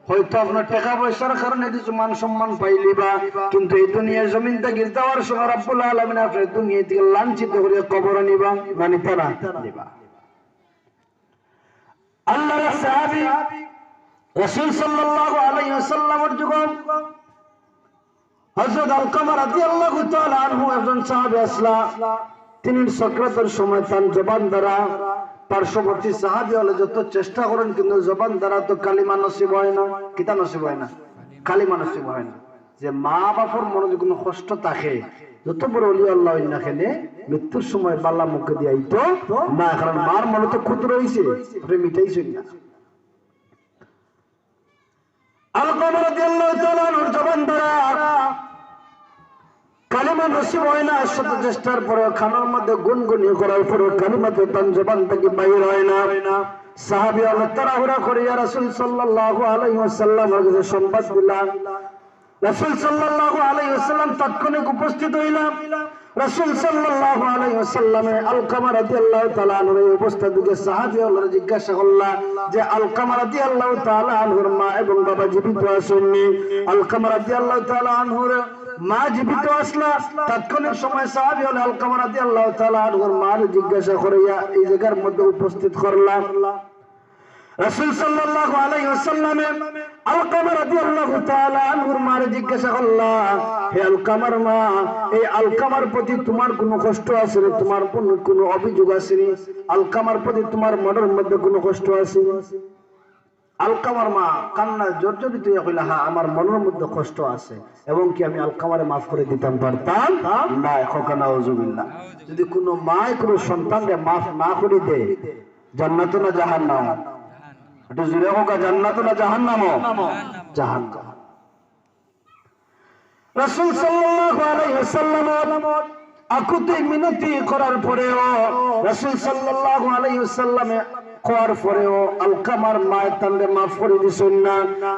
হয়তো আপনার টাকা পয়সার কারণে কিছু মান সম্মান পাইলিবা, কিন্তু এই দুনিয়ার জমিন থেকে যাওয়ার সময় রব্বুল আলামিন আপনার দুনিয়া থেকে লাঞ্ছিত করে কবরে নিবা, মানে তারা নিবা। আল্লাহর সাহাবী রাসূল সাল্লাল্লাহু আলাইহি ওয়াসাল্লামের যুগে হযরত আলকামা রাদিয়াল্লাহু তাআলা আনহু একজন সাহাবী আসলা, তিনি সাকরাতের সময় তার জবান দ্বারা পার্শ্ববর্তী সাহাবী হলে যত চেষ্টা করেন কিন্তু জবান দ্বারা তো কালিমা নসিব হয় না। কিতা নসিব হয় না? কালিমা নসিব হয় না। যে মা বাবার মনে কোনো কষ্ট থাকে, যত বড় ওলি আল্লাহ না খেলে মৃত্যুর সময় বাল্লা মুখে দিয়াইতো না, কারণ মার মনে তো ক্ষুদ্র হয়েছে, মিটাইছে না। আলকামা রাদিয়াল্লাহু তাআলা আনহুর জবান দ্বারা কালিমা নসিব হয় না, শত চেষ্টার পরে খানার মধ্যে গুনগুনি করার পরে কালিমা তো তার জবান থেকে বাইর হয় না। সাহাবী আল্লাহ তাড়াহুড়া করে ইয়া রাসূল সাল্লাল্লাহু আলাইহি ওয়াসাল্লামের কাছে সংবাদ দিলেন। রাসূল সাল্লাল্লাহু আলাইহি ওয়াসাল্লাম তাৎক্ষণিক উপস্থিত হইলেন। রাসূল সাল্লাল্লাহু আলাইহি ওয়াসাল্লামে আলকামা রাদিয়াল্লাহু তাআলা আনহুর এই অবস্থা দেখে সাহাবী আল্লাহ জিজ্ঞাসা করলেন যে আলকামা রাদিয়াল্লাহু তাআলা আনহুর মা এবং বাবা জীবিত আছেননি? আলকামা রাদিয়াল্লাহু তাআলা আনহুর মা জীবিত আসলা। তাৎক্ষণিক সময় সাহাবী হলে আলকামা রাদিয়াল্লাহু তাআলা আনহুর মার জিজ্ঞাসা করিয়া এই জায়গার মধ্যে উপস্থিত করলাম। রাসূল সাল্লাল্লাহু আলাইহি ওয়াসাল্লামে আলকামা রাদিয়াল্লাহু তাআলা আনহুর মার জিজ্ঞাসা করলেন, হে আলকামার মা, এই আলকামার প্রতি তোমার কোনো কষ্ট আছে না? তোমার কোনো অভিযোগ আছে না? আলকামার প্রতি তোমার মনের মধ্যে কোনো কষ্ট আছে? আলকামার মা কান্না জর্জরিত হয়ে কইলা, হ্যাঁ আমার মনের মধ্যে কষ্ট আছে, এবং কি আমি আলকামারে মাফ করে দিতাম পারতাম না। খোকা নাউজুবিল্লাহ। যদি কোনো মা কোনো সন্তানকে মাফ না করে দেয়, জান্নাত না জাহান্নাম? এটা জুড়ে হোক, জান্নাত না জাহান্নাম? জাহান্নাম। রাসূল সাল্লাল্লাহু আলাইহি ওয়াসাল্লাম আকুতি মিনতি করার পরেও, রাসূল সাল্লাল্লাহু আলাইহি ওয়াসাল্লাম কোয়ার পরেও আলকামার মায়ের তান্ডে মাফ করে দিছেন না।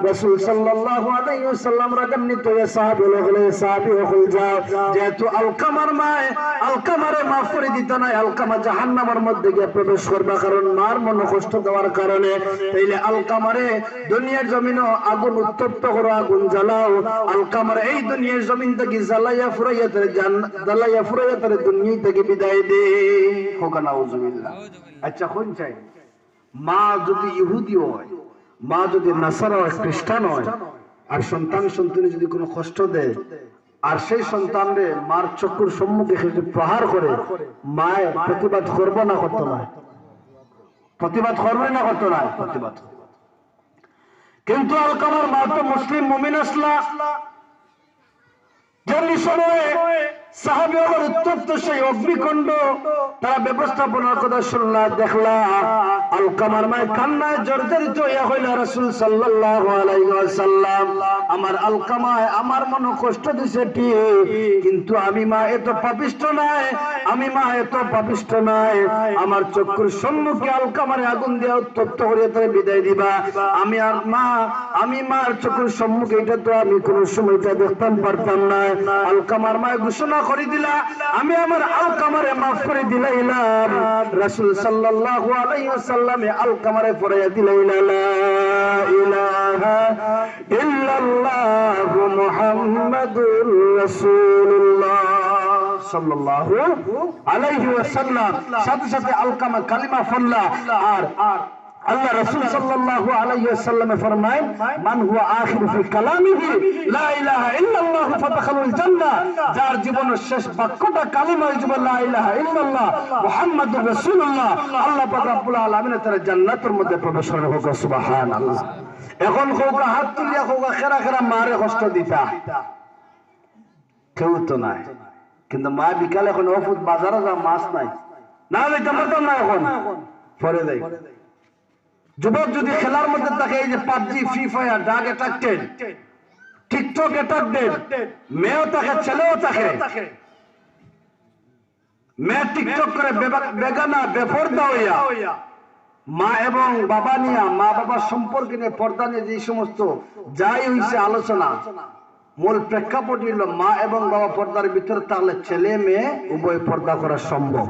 রাসূল সাল্লাল্লাহু আলাইহি ওয়াসাল্লাম রাগান্বিত হয়ে সাহাবী হলে সাহাবী হয়ে যাও, যেহেতু আলকামার মায়ে আলকামারে মাফ করে দিতে নাই, আলকামা জাহান্নামের মধ্যে গিয়ে প্রবেশ করবে, কারণ মার মনে কষ্ট দেওয়ার কারণে। তাইলে আলকামারে দুনিয়ার জমিনও আগুন উত্তপ্ত করো, আগুন জ্বালাও। আলকামার এই দুনিয়ার জমিন থেকে জ্বালাইয়া ফুরাইয়া তারে দুনিয়া থেকে বিদায় দে। হোক নাউজুবিল্লাহ। আচ্ছা কোন চাই? মা যদি ইহুদি হয়, মা যদি নাসারা হয়, খ্রিস্টান হয়, আর সন্তানি যদি কোনো কষ্ট দেয়, আর সেই সন্তানরে মার চক্ষুর সম্মুখে যদি প্রহার করে, মায়ের প্রতিবাদ করবো না করতো না? প্রতিবাদ করবে না করতো না? প্রতিবাদ। কিন্তু আলকামার মা তো মুসলিম মুমিন আসলা, যেমনি সময়ে সাহাবী হওয়ার উত্তপ্ত সেই অগ্নিকুণ্ড তারা ব্যবস্থাপনার কথা শুনলা, দেখলা আলকামার মায়ের কান্নায় জর্জরিত হইয়া হইল, রাসূল সাল্লাল্লাহু আলাইহি ওয়াসাল্লাম, আমার আলকামায় আমার মনে কষ্ট দিছে ঠিক, কিন্তু আমি মা এত পাপিষ্ঠ নাই, আমি মা এত পাপিষ্ঠ নাই। আমার চক্ষুর সম্মুখে আলকামারে আগুন দিয়ে উত্তপ্ত করিয়া তারে বিদায় দিবা, আমি মার চক্ষুর সম্মুখে এটা তো আমি কোনো সময় দেখতাম পারতাম না। আলকামার মায় ঘোষণা করে দিলা, আমি আমার আলকামারে মাফ করে দিলাইলাম। রাসূল সাল্লাল্লাহু আলাইহি ওয়াসাল্লামে আলকামারে পড়াইয়া দিলাইলা, লা ইলাহা ইল্লাল্লাহু মুহাম্মাদুর রাসূলুল্লাহ সাল্লাল্লাহু আলাইহি ওয়াসাল্লাম। সাথে সাথে আলকামা কালিমা পড়লা। আর আল্লাহ রাসূল সাল্লাল্লাহু আলাইহি ওয়াসাল্লাম ফরমায়, মান হুয়া আখিরু ফি কালামিহি লা ইলাহা ইল্লাল্লাহ ফাদখালুল জান্নাহ, যার জীবনের শেষ বাক্যটা কালিমা হিসেবে লা ইলাহা ইল্লাল্লাহ মুহাম্মাদুর রাসূলুল্লাহ, আল্লাহ পাক রব্বুল আলামিন তার জান্নাতের মধ্যে প্রবেশ করানো হোক। সুবহানাল্লাহ। এখন কোকা হাত তুলিয়া কোকা খেরা খেরা মারে কষ্ট দিতা কেউ তো নাই, কিন্তু মা বিকালে এখন ওষুধ বাজারে যা মাছ নাই না দিতে পারতাম না, এখন পরে দেয়। যুবক যদি খেলার মধ্যে থাকে, এই যে PUBG, free fire, drug attracted, TikTok attracted, মেয়েও থাকে ছেলেও থাকে, মেয়ে টিকটক করে বেগানা বেপরদা হইয়া মা এবং বাবা নিয়ে, মা বাবার সম্পর্কে নিয়ে, পর্দা নিয়ে যে সমস্ত যাই হইছে আলোচনা, মূল প্রেক্ষাপট হইল মা এবং বাবা পর্দার ভিতরে থাকলে ছেলে মেয়ে উভয় পর্দা করা সম্ভব।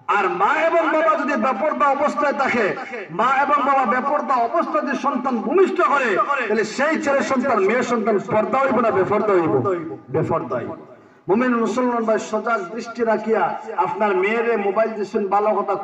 আর মা এবং বাবা যদি বেপরদা অবস্থায় থাকে, মা এবং বাবা বেপরদা অবস্থায় যদি সন্তান ভূমিষ্ঠ করে, তাহলে সেই ছেলে সন্তান মেয়ে সন্তান পর্দা হইব না বেপরদা হইব? বেপরদা হইব। মুমিন মুসলমান ভাই সজাগ দৃষ্টি রাখিয়া আপনার মেয়েরে মোবাইল দিচ্ছেন ভালো কথা।